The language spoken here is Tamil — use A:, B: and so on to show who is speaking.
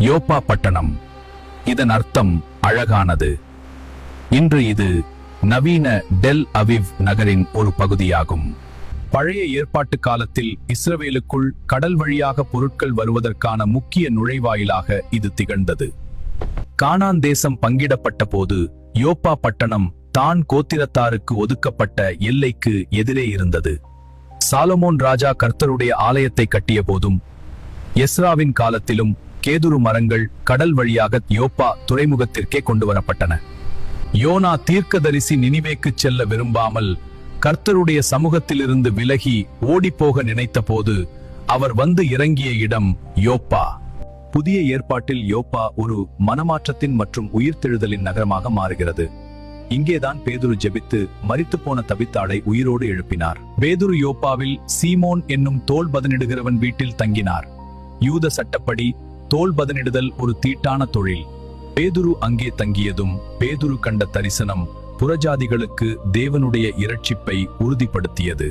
A: யோப்பா பட்டணம். இதன் அர்த்தம் அழகானது. இன்று இது நவீன டெல் அவிவ் நகரின் ஒரு பகுதியாகும். பழைய ஏற்பாட்டு காலத்தில் இஸ்ரவேலுக்குள் கடல் வழியாக பொருட்கள் வருவதற்கான முக்கிய நுழைவாயிலாக இது திகழ்ந்தது. கானான் தேசம் பங்கிடப்பட்ட போது யோப்பா பட்டணம் தான் கோத்திரத்தாருக்கு ஒதுக்கப்பட்ட எல்லைக்கு எதிரே இருந்தது. சாலமோன் ராஜா கர்த்தருடைய ஆலயத்தை கட்டிய போதும் எஸ்ராவின் காலத்திலும் கேதுரு மரங்கள் கடல் வழியாக யோப்பா துறைமுகத்திற்கே கொண்டு வரப்பட்டன. யோனா தீர்க்கதரிசி நினிவேக்கு செல்ல விரும்பாமல் கர்த்தருடைய சமூகத்திலிருந்து விலகி ஓடிப்போக நினைத்த போது அவர் வந்து இறங்கிய இடம் யோப்பா. புதிய ஏற்பாட்டில் யோப்பா ஒரு மனமாற்றத்தின் மற்றும் உயிர்த்தெழுதலின் நகரமாக மாறுகிறது. இங்கேதான் பேதுரு ஜெபித்து மரித்துப்போன தபித்தாளை உயிரோடு எழுப்பினார். பேதுரு யோப்பாவில் சீமோன் என்னும் தோல் பதனிடுகிறவன் வீட்டில் தங்கினார். யூத சட்டப்படி தோல் பதனிடுதல் ஒரு தீட்டான தொழில். பேதுரு அங்கே தங்கியதும் பேதுரு கண்ட தரிசனம் புறஜாதிகளுக்கு தேவனுடைய இரட்சிப்பை உறுதிப்படுத்தியது.